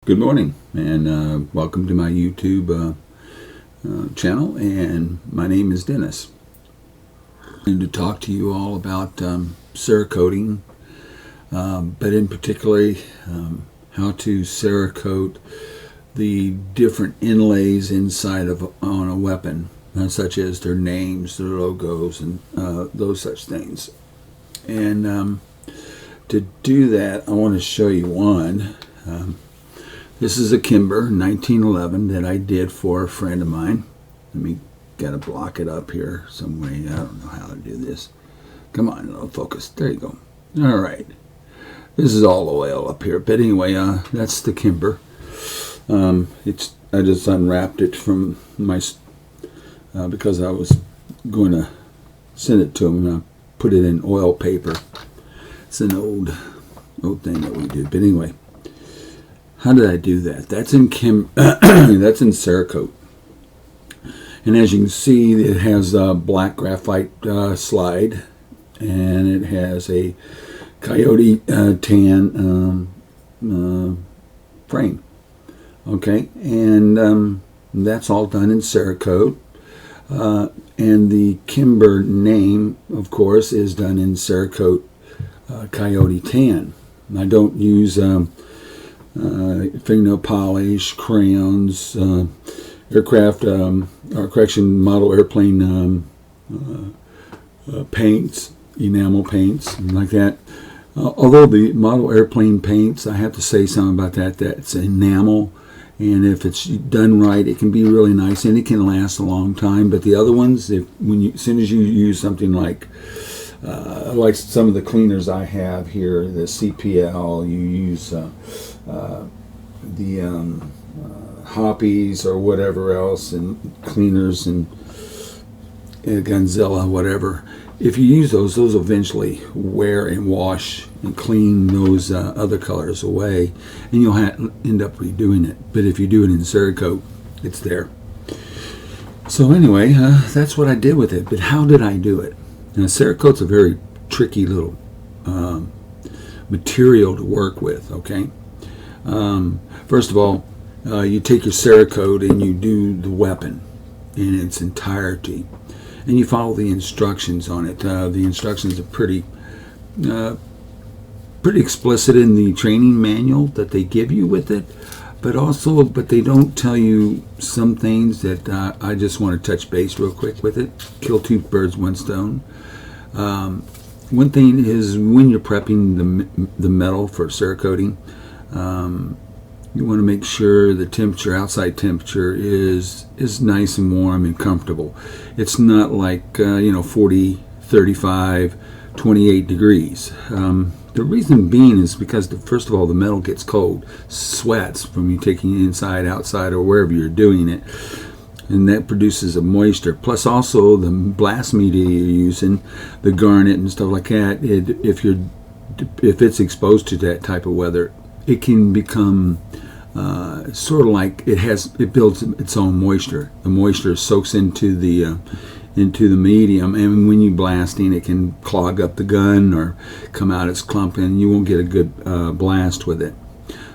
Good morning, and welcome to my YouTube channel, and my name is Dennis. I'm going to talk to you all about Cerakoting, but in particular how to Cerakote the different inlays inside of on a weapon, such as their names, their logos, and those such things. And to do that, I want to show you one. This is a Kimber 1911 that I did for a friend of mine. Let me gotta block it up here some way. I don't know how to do this. Come on, little focus. There you go. All right. This is all oil up here, but anyway, that's the Kimber. I just unwrapped it from my because I was going to send it to him, and I put it in oil paper. It's an old thing that we do, but anyway. How did I do that? That's in that's in Cerakote. And as you can see, it has a black graphite slide, and it has a Coyote tan frame. Okay, and that's all done in Cerakote. And the Kimber name, of course, is done in Cerakote Coyote tan. I don't use fingernail polish, crayons, model airplane paints, enamel paints, and like that. Although the model airplane paints, I have to say something about that. That's enamel, and if it's done right, it can be really nice and it can last a long time. But the other ones, as soon as you use something like some of the cleaners I have here, the CPL, you use the Hoppies or whatever else, and cleaners and Gonzilla, whatever. If you use those eventually wear and wash and clean those other colors away, and you'll end up redoing it. But if you do it in Cerakote, it's there. So anyway, that's what I did with it. But how did I do it? Now, Cerakote's a very tricky little material to work with, okay? First of all, you take your Cerakote and you do the weapon in its entirety, and you follow the instructions on it. The instructions are pretty explicit in the training manual that they give you with it, but they don't tell you some things that I just want to touch base real quick with it. Kill two birds, one stone. One thing is, when you're prepping the metal for Cerakoting, you want to make sure the temperature, outside temperature, is nice and warm and comfortable. It's not like 40, 35, 28 degrees. The reason being is because, first of all, the metal gets cold, sweats from you taking it inside, outside, or wherever you're doing it, and that produces a moisture. Plus also the blast media you're using, the garnet and stuff like that, if it's exposed to that type of weather, it can become sort of like it builds its own moisture. The moisture soaks into the medium, and when you blasting, it can clog up the gun or come out as clump, and you won't get a good blast with it.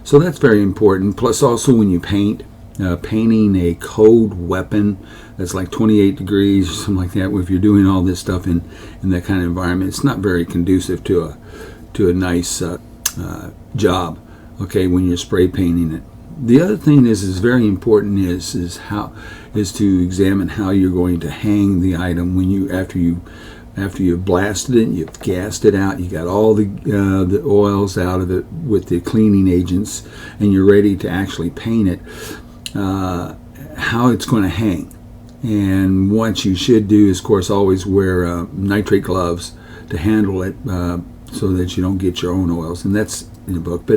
So that's very important. Plus also, when you painting a cold weapon that's like 28 degrees or something like that, if you're doing all this stuff in that kind of environment, it's not very conducive to a nice job, okay, when you're spray painting it. The other thing is very important is to examine how you're going to hang the item after you've blasted it, you've gassed it out, you got all the oils out of it with the cleaning agents, and you're ready to actually paint it. How it's going to hang. And what you should do is, of course, always wear nitrate gloves to handle it, so that you don't get your own oils, and that's in the book.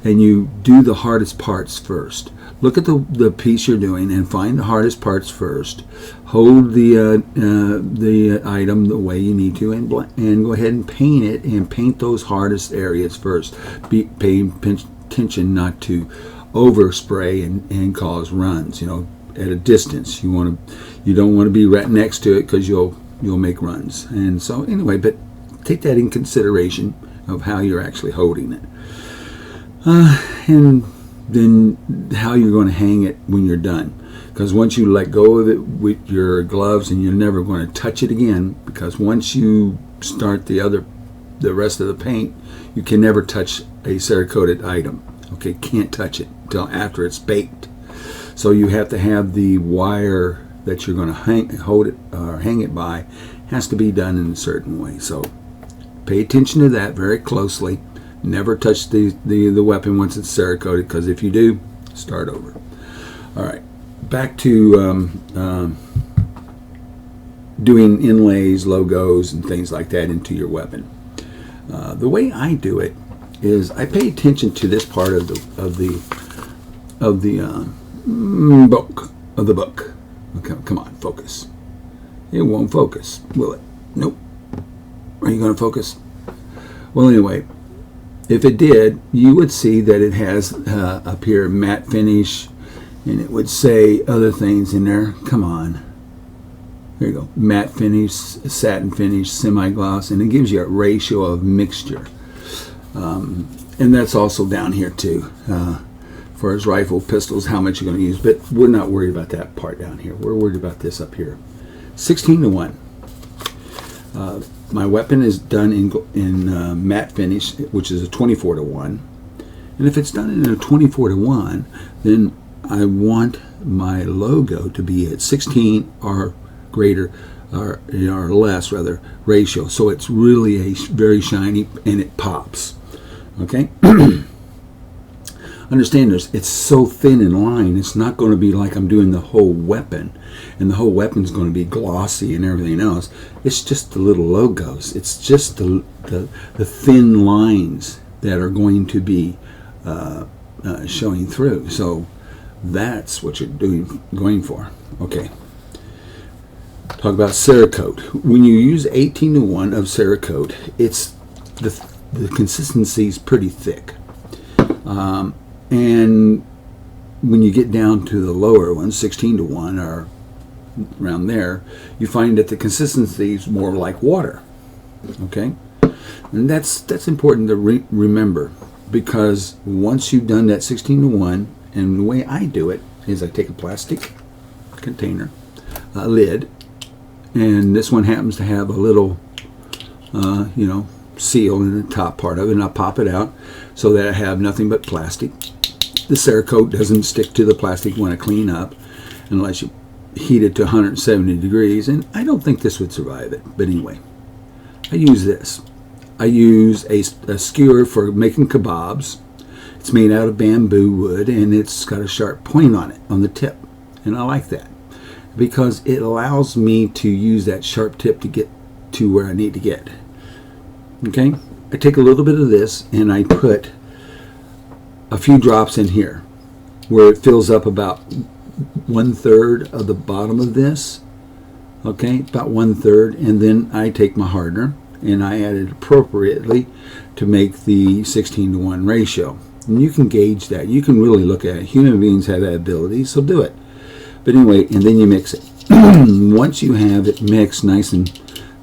And you do the hardest parts first. Look at the piece you're doing and find the hardest parts first. Hold the item the way you need to, and go ahead and paint it, and paint those hardest areas first. Pay attention not to overspray and cause runs. At a distance, you don't want to be right next to it, because you'll make runs. And so anyway, but take that in consideration of how you're actually holding it. And then how you're going to hang it when you're done. Because once you let go of it with your gloves, and you're never going to touch it again, because once you start the rest of the paint, you can never touch a Cerakoted item. Okay, can't touch it until after it's baked. So you have to have the wire that you're going to hang it by has to be done in a certain way. So pay attention to that very closely. Never touch the weapon once it's Cerakoted, because if you do, start over. All right, back to doing inlays, logos, and things like that into your weapon. The way I do it is I pay attention to this part of the book. Okay, come on, focus. It won't focus, will it? Nope. Are you going to focus? Well, anyway, if it did, you would see that it has up here matte finish, and it would say other things in there. Come on. There you go. Matte finish, satin finish, semi-gloss, and it gives you a ratio of mixture. And that's also down here too. For as rifle, pistols, how much you're going to use. But we're not worried about that part down here. We're worried about this up here. 16:1. My weapon is done in matte finish, which is a 24:1. And if it's done in a 24:1, then I want my logo to be at 16 or greater, or less rather, ratio. So it's really very shiny and it pops. Okay? Understand this, it's so thin in line, it's not going to be like I'm doing the whole weapon, and the whole weapon's going to be glossy and everything else. It's just the little logos. It's just the thin lines that are going to be showing through. So that's what you're going for. Okay. Talk about Cerakote. When you use 18:1 of Cerakote, it's the consistency is pretty thick. And when you get down to the lower ones, 16:1 or around there, you find that the consistency is more like water. Okay, and that's important to remember, because once you've done that 16:1, and the way I do it is I take a plastic container, a lid, and this one happens to have a little, seal in the top part of it, and I'll pop it out so that I have nothing but plastic. The Cerakote doesn't stick to the plastic when I clean up unless you heat it to 170 degrees, and I don't think this would survive it. But anyway, I use this. I use a skewer for making kebabs. It's made out of bamboo wood, and it's got a sharp point on it, on the tip, and I like that because it allows me to use that sharp tip to get to where I need to get. Okay, I take a little bit of this and I put a few drops in here where it fills up about 1/3 of the bottom of this. Okay, about 1/3, and then I take my hardener and I add it appropriately to make the 16:1 ratio. And you can gauge that. You can really look at it. Human beings have that ability, so do it. But anyway, and then you mix it. Once you have it mixed nice, and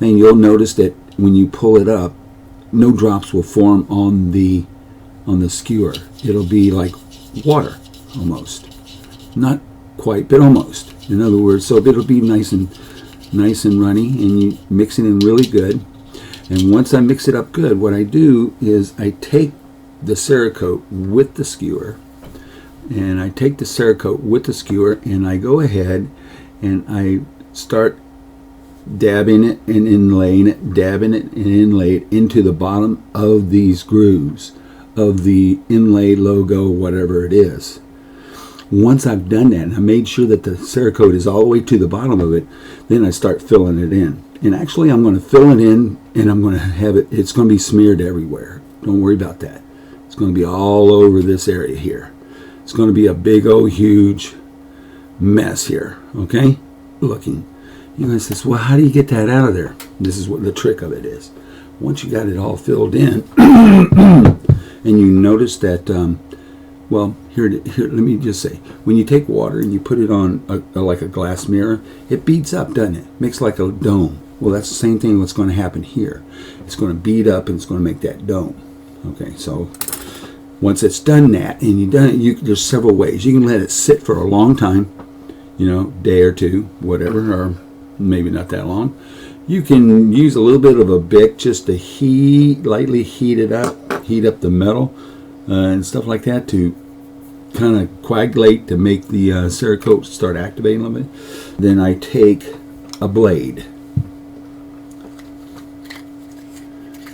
then you'll notice that when you pull it up, no drops will form on the skewer. It'll be like water almost, not quite, but almost. In other words, so it'll be nice and runny, and you mix it in really good. And once I mix it up good, what I do is I take the Cerakote with the skewer, and I take the Cerakote with the skewer, and I go ahead and I start dabbing it and inlaying it, dabbing it and inlay it into the bottom of these grooves of the inlay logo, whatever it is. Once I've done that, and I made sure that the Cerakote is all the way to the bottom of it, then I start filling it in. And actually I'm going to fill it in, and I'm going to have it, it's going to be smeared everywhere. Don't worry about that. It's going to be all over this area here. It's going to be a big old huge mess here, okay? Looking. You guys says, well, how do you get that out of there? This is what the trick of it is. Once you got it all filled in, and you notice that, well, here, let me just say, when you take water and you put it on like a glass mirror, it beads up, doesn't it? Makes like a dome. Well, that's the same thing what's going to happen here. It's going to bead up and it's going to make that dome. Okay, so Once it's done that, and you've done it, there's several ways. You can let it sit for a long time, day or two, whatever, or maybe not that long. You can use a little bit of a Bic just to lightly heat up the metal and stuff like that to kind of coagulate to make the Cerakote start activating a little bit. Then I take a blade.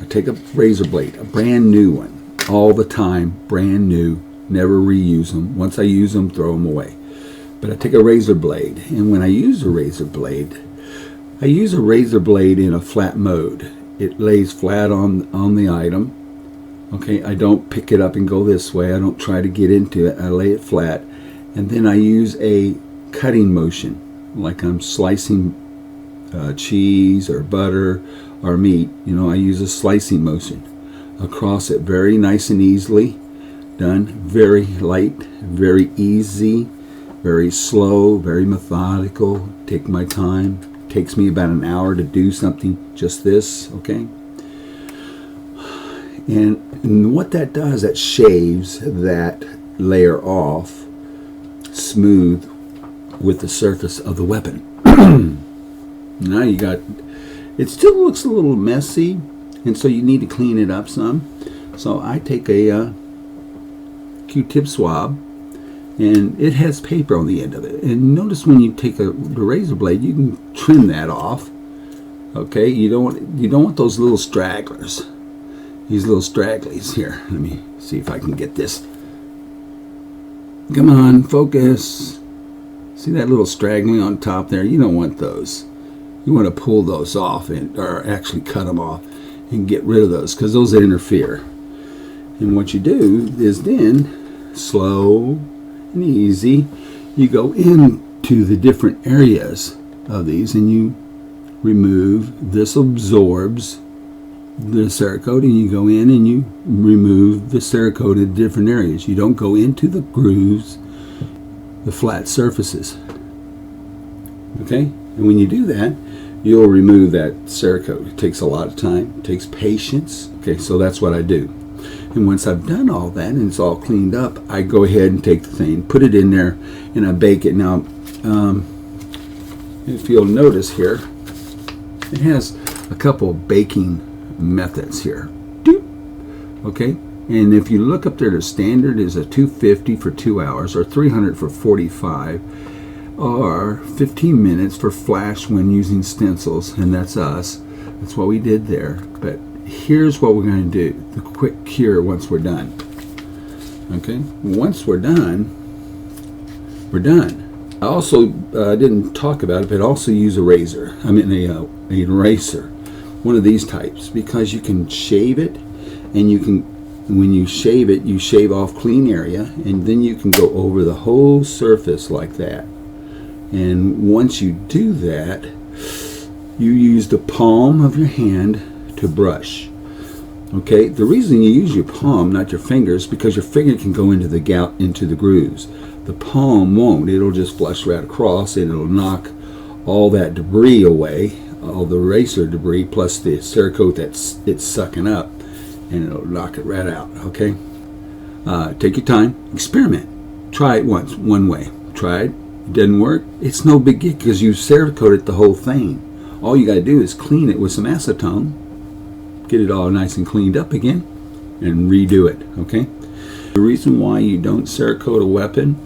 I take a razor blade, a brand new one, all the time, brand new, never reuse them. Once I use them, throw them away. But I take a razor blade, and when I use a razor blade, I use a razor blade in a flat mode. It lays flat on the item. Okay, I don't pick it up and go this way. I don't try to get into it. I lay it flat, and then I use a cutting motion, like I'm slicing cheese or butter or meat. I use a slicing motion across it, very nice and easily done, very light, very easy, very slow, very methodical. Take my time. Takes me about an hour to do something just this, okay? And what that does, that shaves that layer off smooth with the surface of the weapon. Now it still looks a little messy, and so you need to clean it up some. So I take a Q-tip swab, and it has paper on the end of it. And notice when you take the razor blade, you can trim that off. Okay, you don't want those little stragglers. These little stragglies here. Let me see if I can get this. Come on, focus. See that little straggling on top there? You don't want those. You want to pull those off or actually cut them off and get rid of those, because those interfere. And what you do is then, slow and easy, you go into the different areas of these and you remove. This absorbs the Cerakote, and you go in and you remove the Cerakote in different areas. You don't go into the grooves, the flat surfaces. Okay? And when you do that, you'll remove that Cerakote. It takes a lot of time. It takes patience. Okay, so that's what I do. And once I've done all that and it's all cleaned up, I go ahead and take the thing, put it in there, and I bake it. Now, if you'll notice here, it has a couple of baking methods here. Okay, and if you look up there, the standard is a 250 for 2 hours, or 300 for 45, or 15 minutes for flash when using stencils, and that's us. That's what we did there. But here's what we're going to do, the quick cure once we're done. Okay, once we're done, we're done. I also didn't talk about it, but also use a razor. I mean an eraser, one of these types, because you can shave it, and you can, when you shave it, you shave off clean area, and then you can go over the whole surface like that. And once you do that, you use the palm of your hand to brush. Okay, the reason you use your palm, not your fingers, because your finger can go into the grooves. The palm won't. It'll just flush right across, and it'll knock all that debris away, all the eraser debris, plus the Cerakote it's sucking up, and it'll knock it right out. Okay, take your time, experiment, try it once, one way. Try it didn't work. It's no big deal because you Cerakoted the whole thing. All you got to do is clean it with some acetone, get it all nice and cleaned up again, and redo it. Okay. The reason why you don't Cerakote a weapon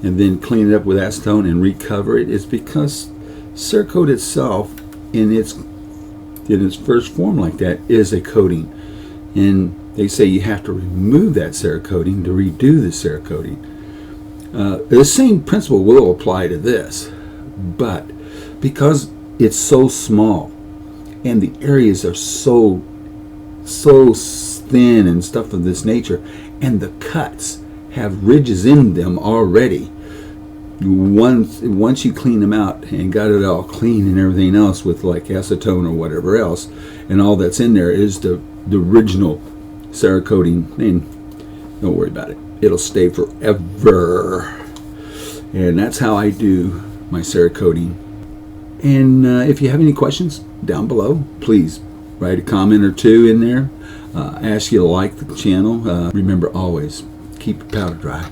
and then clean it up with acetone and recover it is because Cerakote itself, in its first form like that, is a coating, and they say you have to remove that Cerakoting to redo the Cerakoting. The same principle will apply to this, but because it's so small and the areas are so thin and stuff of this nature, and the cuts have ridges in them already, once you clean them out and got it all clean and everything else with like acetone or whatever else, and all that's in there is the original Cerakoting thing, don't worry about it. It'll stay forever. And that's how I do my Cerakoting. And if you have any questions down below, please write a comment or two in there. ask you to like the channel. Remember always, keep your powder dry.